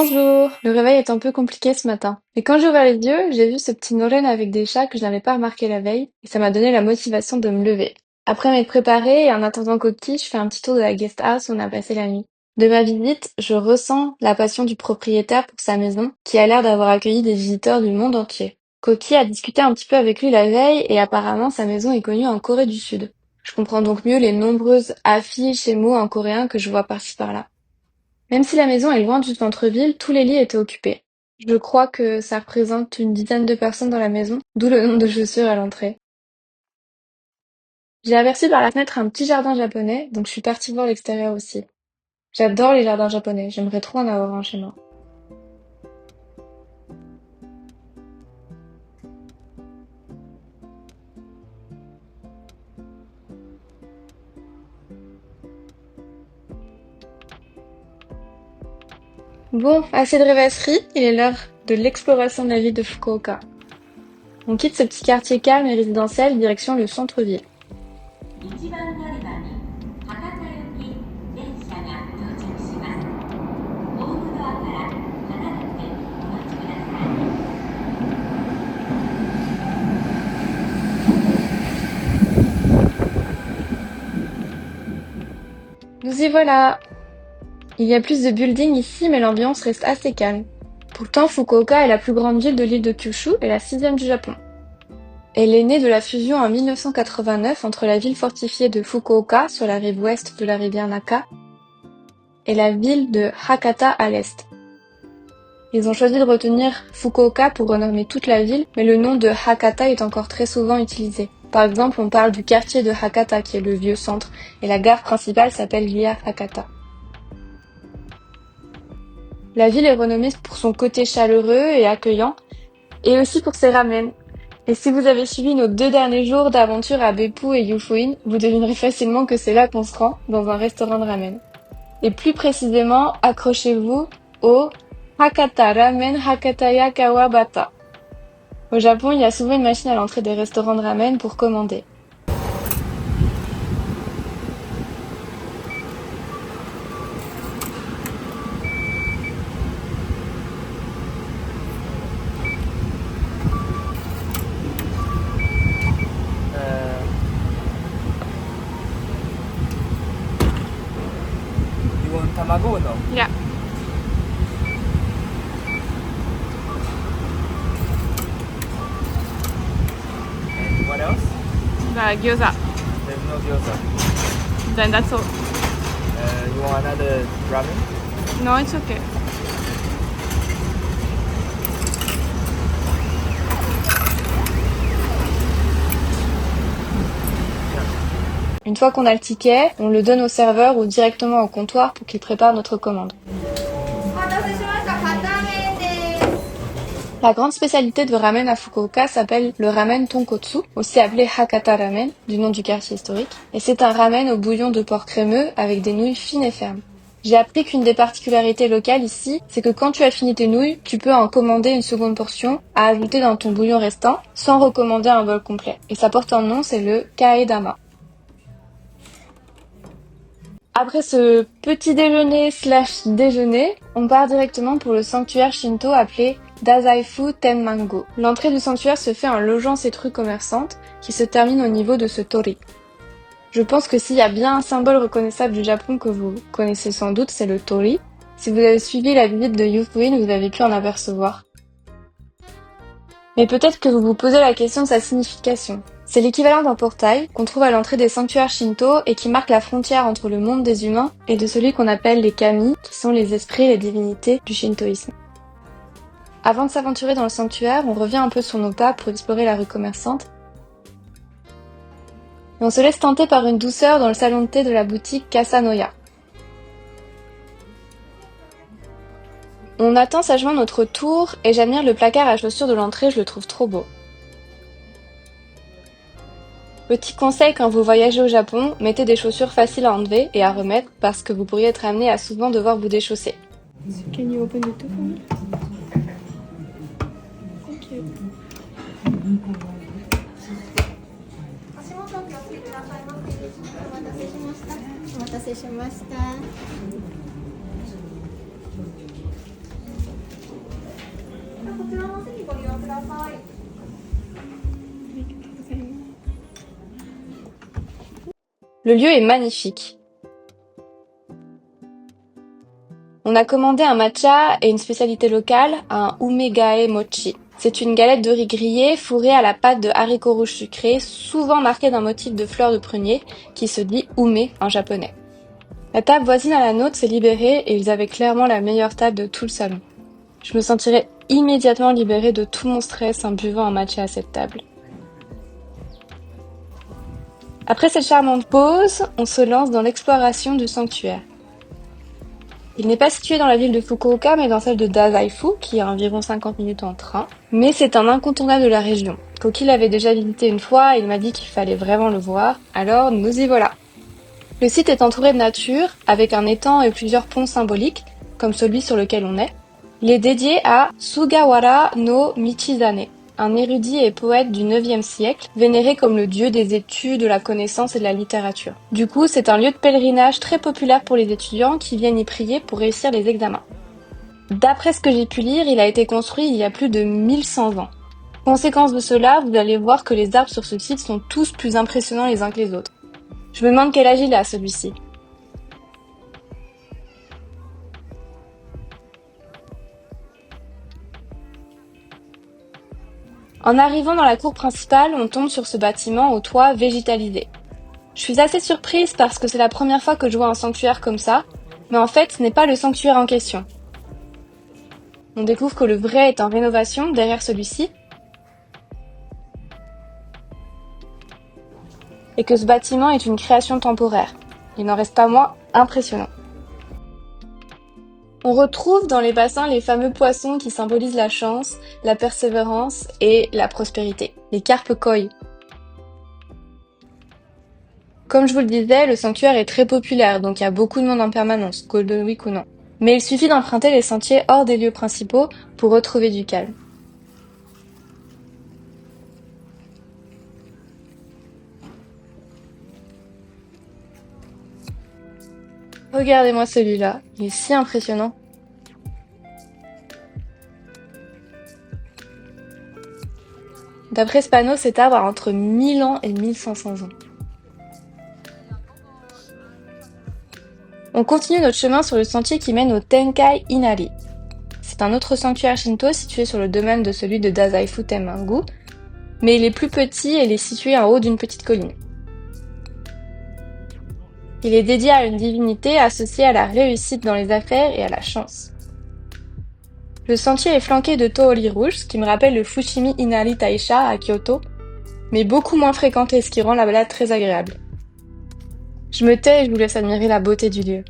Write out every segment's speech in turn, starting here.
Bonjour, le réveil est un peu compliqué ce matin. Et quand j'ai ouvert les yeux, j'ai vu ce petit Noren avec des chats que je n'avais pas remarqué la veille, et ça m'a donné la motivation de me lever. Après m'être préparée et en attendant Coquille, je fais un petit tour de la guest house où on a passé la nuit. De ma visite, je ressens la passion du propriétaire pour sa maison, qui a l'air d'avoir accueilli des visiteurs du monde entier. Coquille a discuté un petit peu avec lui la veille, et apparemment sa maison est connue en Corée du Sud. Je comprends donc mieux les nombreuses affiches et mots en coréen que je vois par-ci par-là. Même si la maison est loin du centre-ville, tous les lits étaient occupés. Je crois que ça représente une dizaine de personnes dans la maison, d'où le nombre de chaussures à l'entrée. J'ai aperçu par la fenêtre un petit jardin japonais, donc je suis partie voir l'extérieur aussi. J'adore les jardins japonais, j'aimerais trop en avoir un chez moi. Bon, assez de rêvasserie, il est l'heure de l'exploration de la ville de Fukuoka. On quitte ce petit quartier calme et résidentiel direction le centre-ville. 1番乗り場に博多行き電車が到着します。大牟田から博多区お待ちください。Nous y voilà! Il y a plus de buildings ici, mais l'ambiance reste assez calme. Pourtant, Fukuoka est la plus grande ville de l'île de Kyushu et la sixième du Japon. Elle est née de la fusion en 1989 entre la ville fortifiée de Fukuoka sur la rive ouest de la rivière Naka et la ville de Hakata à l'est. Ils ont choisi de retenir Fukuoka pour renommer toute la ville, mais le nom de Hakata est encore très souvent utilisé. Par exemple, on parle du quartier de Hakata qui est le vieux centre et la gare principale s'appelle via Hakata. La ville est renommée pour son côté chaleureux et accueillant, et aussi pour ses ramen. Et si vous avez suivi nos 2 derniers jours d'aventure à Beppu et Yufuin, vous devinerez facilement que c'est là qu'on se rend, dans un restaurant de ramen. Et plus précisément, accrochez-vous au Hakata Ramen Hakataya Kawabata. Au Japon, il y a souvent une machine à l'entrée des restaurants de ramen pour commander. You want tamago or no? Yeah. And what else? Gyoza. There's no gyoza. Then that's all. You want another ramen? No, it's okay. Une fois qu'on a le ticket, on le donne au serveur ou directement au comptoir pour qu'il prépare notre commande. La grande spécialité de ramen à Fukuoka s'appelle le ramen tonkotsu, aussi appelé Hakata Ramen, du nom du quartier historique, et c'est un ramen au bouillon de porc crémeux avec des nouilles fines et fermes. J'ai appris qu'une des particularités locales ici, c'est que quand tu as fini tes nouilles, tu peux en commander une seconde portion à ajouter dans ton bouillon restant, sans recommander un bol complet. Et ça porte un nom, c'est le kaedama. Après ce petit déjeuner/déjeuner, on part directement pour le sanctuaire Shinto appelé Dazaifu Tenmango. L'entrée du sanctuaire se fait en longeant cette rue commerçante qui se termine au niveau de ce tori. Je pense que s'il y a bien un symbole reconnaissable du Japon que vous connaissez sans doute, c'est le tori. Si vous avez suivi la visite de Yufuin, vous avez pu en apercevoir. Mais peut-être que vous vous posez la question de sa signification. C'est l'équivalent d'un portail qu'on trouve à l'entrée des sanctuaires Shinto et qui marque la frontière entre le monde des humains et de celui qu'on appelle les kami, qui sont les esprits et les divinités du shintoïsme. Avant de s'aventurer dans le sanctuaire, on revient un peu sur nos pas pour explorer la rue commerçante. Et on se laisse tenter par une douceur dans le salon de thé de la boutique Kasanoya. On attend sagement notre tour et j'admire le placard à chaussures de l'entrée, je le trouve trop beau. Petit conseil quand vous voyagez au Japon, mettez des chaussures faciles à enlever et à remettre parce que vous pourriez être amené à souvent devoir vous déchausser. Can you open the door for me? Thank you. お待たせしました。Le lieu est magnifique. On a commandé un matcha et une spécialité locale, un umegae mochi. C'est une galette de riz grillée fourrée à la pâte de haricots rouges sucrés, souvent marquée d'un motif de fleurs de prunier qui se dit ume en japonais. La table voisine à la nôtre s'est libérée et ils avaient clairement la meilleure table de tout le salon. Je me sentirais immédiatement libérée de tout mon stress en buvant un matcha à cette table. Après cette charmante pause, on se lance dans l'exploration du sanctuaire. Il n'est pas situé dans la ville de Fukuoka, mais dans celle de Dazaifu, qui est à environ 50 minutes en train. Mais c'est un incontournable de la région. Koki l'avait déjà visité une fois et il m'a dit qu'il fallait vraiment le voir, alors nous y voilà. Le site est entouré de nature, avec un étang et plusieurs ponts symboliques, comme celui sur lequel on est. Il est dédié à Sugawara no Michizane, un érudit et poète du IXe siècle, vénéré comme le dieu des études, de la connaissance et de la littérature. Du coup, c'est un lieu de pèlerinage très populaire pour les étudiants qui viennent y prier pour réussir les examens. D'après ce que j'ai pu lire, il a été construit il y a plus de 1100 ans. Conséquence de cela, vous allez voir que les arbres sur ce site sont tous plus impressionnants les uns que les autres. Je me demande quel âge il a, celui-ci. En arrivant dans la cour principale, on tombe sur ce bâtiment au toit végétalisé. Je suis assez surprise parce que c'est la première fois que je vois un sanctuaire comme ça, mais en fait, ce n'est pas le sanctuaire en question. On découvre que le vrai est en rénovation derrière celui-ci, et que ce bâtiment est une création temporaire. Il n'en reste pas moins impressionnant. On retrouve dans les bassins les fameux poissons qui symbolisent la chance, la persévérance et la prospérité, les carpes koi. Comme je vous le disais, le sanctuaire est très populaire, donc il y a beaucoup de monde en permanence, Golden Week ou non. Mais il suffit d'emprunter les sentiers hors des lieux principaux pour retrouver du calme. Regardez-moi celui-là, il est si impressionnant. D'après ce panneau, cet arbre a entre 1000 ans et 1500 ans. On continue notre chemin sur le sentier qui mène au Tenkai Inari. C'est un autre sanctuaire shinto situé sur le domaine de celui de Dazaifu Tenmangu, mais il est plus petit et il est situé en haut d'une petite colline. Il est dédié à une divinité associée à la réussite dans les affaires et à la chance. Le sentier est flanqué de torii rouges, ce qui me rappelle le Fushimi Inari Taisha à Kyoto, mais beaucoup moins fréquenté, ce qui rend la balade très agréable. Je me tais et je vous laisse admirer la beauté du lieu.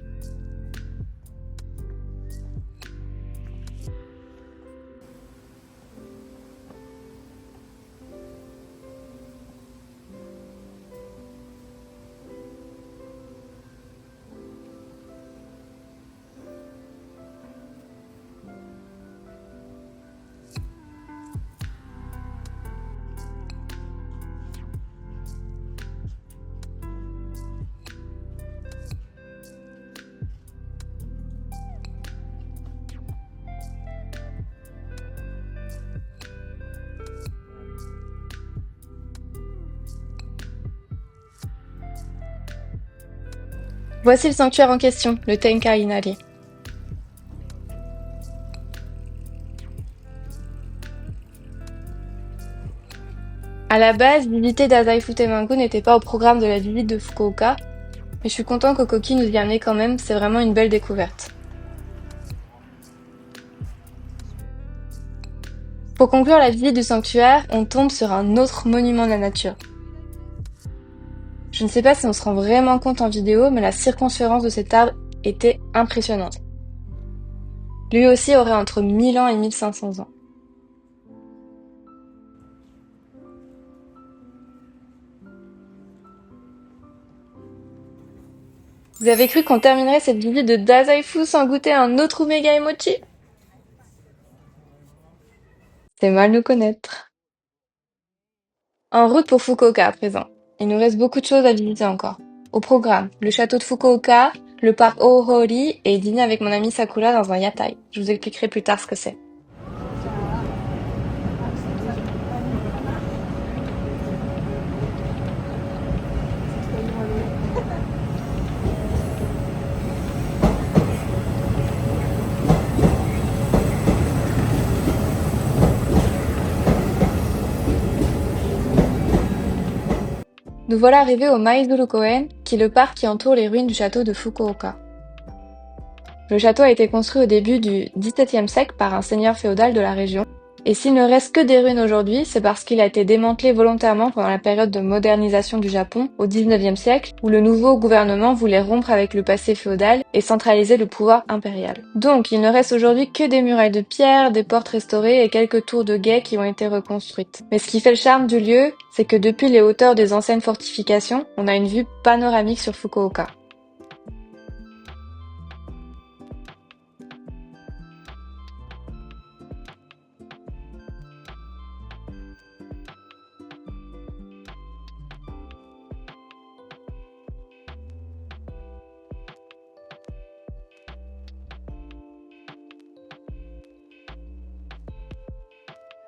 Voici le sanctuaire en question, le Tenkai Inari. À la base, visiter Dazaifu Tenmangu n'était pas au programme de la visite de Fukuoka, mais je suis content que Koki nous y ait amené quand même, c'est vraiment une belle découverte. Pour conclure la visite du sanctuaire, on tombe sur un autre monument de la nature. Je ne sais pas si on se rend vraiment compte en vidéo, mais la circonférence de cet arbre était impressionnante. Lui aussi aurait entre 1000 ans et 1500 ans. Vous avez cru qu'on terminerait cette visite de Dazaifu sans goûter un autre Umegae Mochi? C'est mal nous connaître. En route pour Fukuoka à présent. Il nous reste beaucoup de choses à visiter encore. Au programme, le château de Fukuoka, le parc Ohori et dîner avec mon amie Sakura dans un yatai. Je vous expliquerai plus tard ce que c'est. Nous voilà arrivés au Maizuru-koen, qui est le parc qui entoure les ruines du château de Fukuoka. Le château a été construit au début du XVIIe siècle par un seigneur féodal de la région, et s'il ne reste que des ruines aujourd'hui, c'est parce qu'il a été démantelé volontairement pendant la période de modernisation du Japon au XIXe siècle, où le nouveau gouvernement voulait rompre avec le passé féodal et centraliser le pouvoir impérial. Donc il ne reste aujourd'hui que des murailles de pierre, des portes restaurées et quelques tours de guet qui ont été reconstruites. Mais ce qui fait le charme du lieu, c'est que depuis les hauteurs des anciennes fortifications, on a une vue panoramique sur Fukuoka.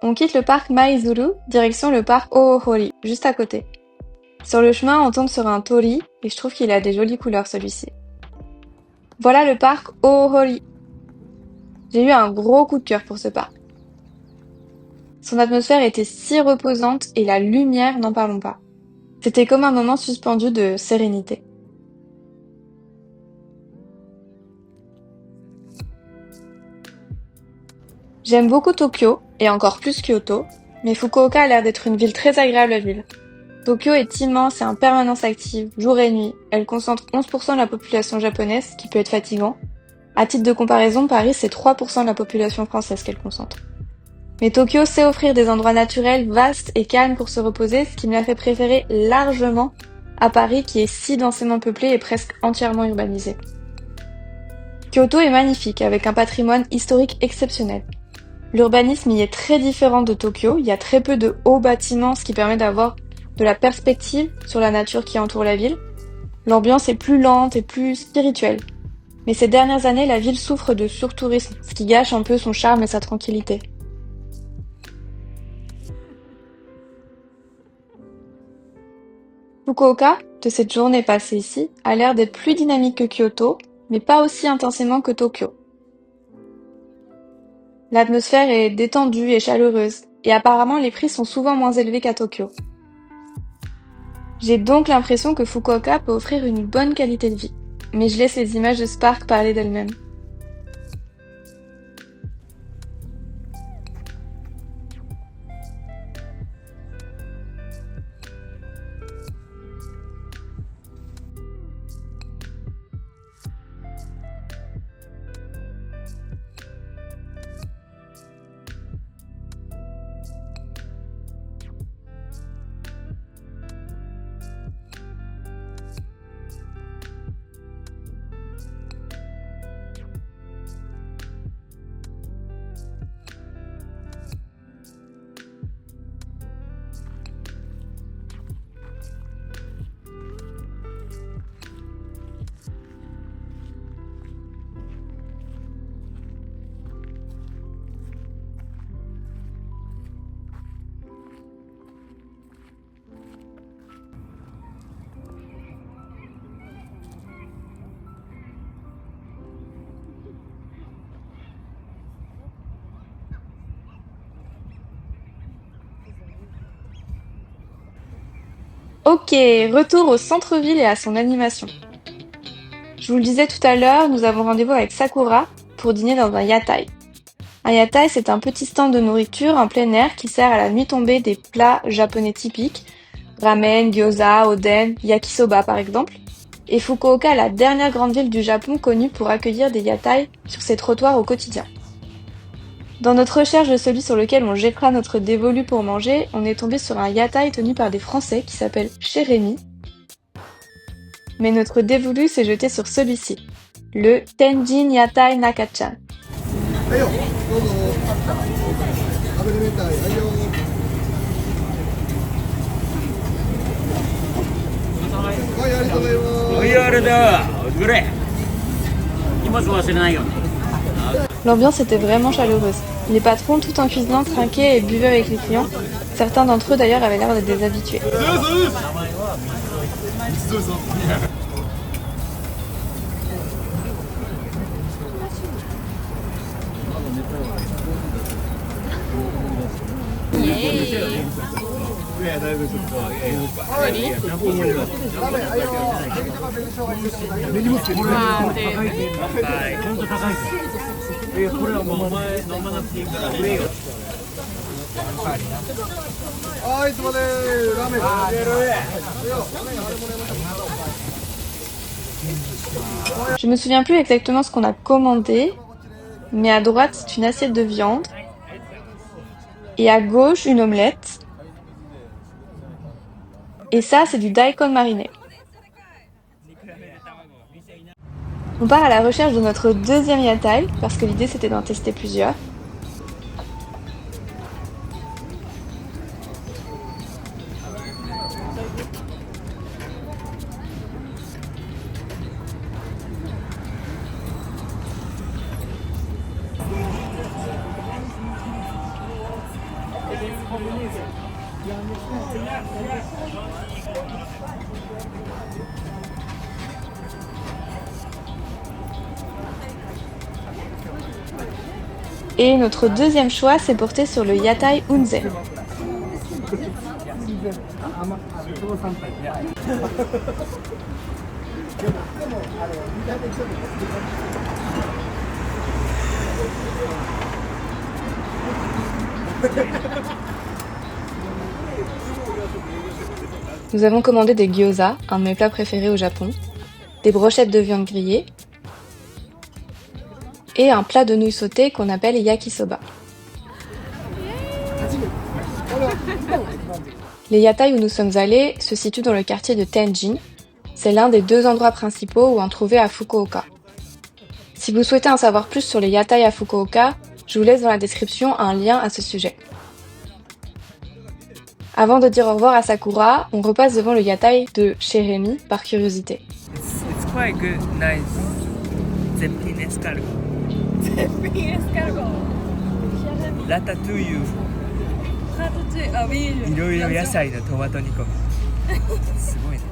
On quitte le parc Maizuru, direction le parc Oohori, juste à côté. Sur le chemin, on tombe sur un tori, et je trouve qu'il a des jolies couleurs celui-ci. Voilà le parc Oohori. J'ai eu un gros coup de cœur pour ce parc. Son atmosphère était si reposante et la lumière, n'en parlons pas. C'était comme un moment suspendu de sérénité. J'aime beaucoup Tokyo, et encore plus Kyoto, mais Fukuoka a l'air d'être une ville très agréable à vivre. Tokyo est immense et en permanence active, jour et nuit. Elle concentre 11% de la population japonaise, ce qui peut être fatigant. À titre de comparaison, Paris, c'est 3% de la population française qu'elle concentre. Mais Tokyo sait offrir des endroits naturels vastes et calmes pour se reposer, ce qui me l'a fait préférer largement à Paris qui est si densément peuplé et presque entièrement urbanisé. Kyoto est magnifique, avec un patrimoine historique exceptionnel. L'urbanisme y est très différent de Tokyo, il y a très peu de hauts bâtiments, ce qui permet d'avoir de la perspective sur la nature qui entoure la ville. L'ambiance est plus lente et plus spirituelle. Mais ces dernières années, la ville souffre de surtourisme, ce qui gâche un peu son charme et sa tranquillité. Fukuoka, de cette journée passée ici, a l'air d'être plus dynamique que Kyoto, mais pas aussi intensément que Tokyo. L'atmosphère est détendue et chaleureuse, et apparemment les prix sont souvent moins élevés qu'à Tokyo. J'ai donc l'impression que Fukuoka peut offrir une bonne qualité de vie, mais je laisse les images de ce parc parler d'elles-mêmes. Ok, retour au centre-ville et à son animation. Je vous le disais tout à l'heure, nous avons rendez-vous avec Sakura pour dîner dans un yatai. Un yatai, c'est un petit stand de nourriture en plein air qui sert à la nuit tombée des plats japonais typiques, ramen, gyoza, oden, yakisoba par exemple. Et Fukuoka est la dernière grande ville du Japon connue pour accueillir des yatai sur ses trottoirs au quotidien. Dans notre recherche de celui sur lequel on jettera notre dévolu pour manger, on est tombé sur un yatai tenu par des Français qui s'appelle Chez Rémi. Mais notre dévolu s'est jeté sur celui-ci, le Tenjin Yatai Nakachan. L'ambiance était vraiment chaleureuse. Les patrons, tout en cuisinant, trinquaient et buvaient avec les clients. Certains d'entre eux d'ailleurs avaient l'air d'être des habitués. Je me souviens plus exactement ce qu'on a commandé, mais à droite c'est une assiette de viande et à gauche une omelette. Et ça c'est du daikon mariné. On part à la recherche de notre deuxième yatai parce que l'idée c'était d'en tester plusieurs. Et notre deuxième choix s'est porté sur le yatai unzen. Nous avons commandé des gyoza, un de mes plats préférés au Japon, des brochettes de viande grillée et un plat de nouilles sautées qu'on appelle yakisoba. Les yatai où nous sommes allés se situent dans le quartier de Tenjin. C'est l'un des 2 endroits principaux où en trouver à Fukuoka. Si vous souhaitez en savoir plus sur les yatai à Fukuoka, je vous laisse dans la description un lien à ce sujet. Avant de dire au revoir à Sakura, on repasse devant le yatai de chez Rémi par curiosité. It's quite good, nice. Zeppelin escargot. Ratatouille. いろいろ野菜のトマト煮込み。すごいね。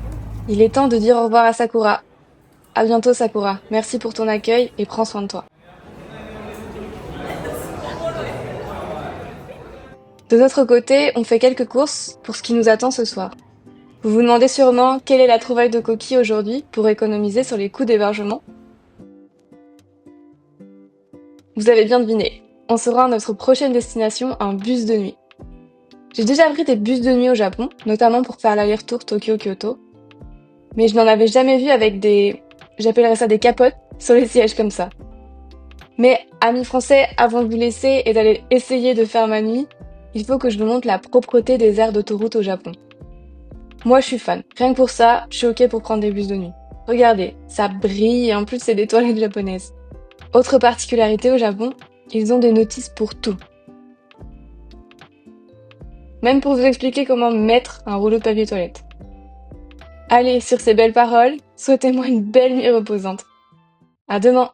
Il est temps de dire au revoir à Sakura. À bientôt Sakura, merci pour ton accueil et prends soin de toi. De notre côté, on fait quelques courses pour ce qui nous attend ce soir. Vous vous demandez sûrement quelle est la trouvaille de coquilles aujourd'hui pour économiser sur les coûts d'hébergement. Vous avez bien deviné, on se rend à notre prochaine destination, un bus de nuit. J'ai déjà pris des bus de nuit au Japon, notamment pour faire l'aller-retour Tokyo-Kyoto. Mais je n'en avais jamais vu avec j'appellerais ça des capotes, sur les sièges comme ça. Mais, amis français, avant de vous laisser et d'aller essayer de faire ma nuit, il faut que je vous montre la propreté des aires d'autoroute au Japon. Moi, je suis fan. Rien que pour ça, je suis ok pour prendre des bus de nuit. Regardez, ça brille et en plus c'est des toilettes japonaises. Autre particularité au Japon, ils ont des notices pour tout. Même pour vous expliquer comment mettre un rouleau de papier toilette. Allez, sur ces belles paroles, souhaitez-moi une belle nuit reposante. À demain!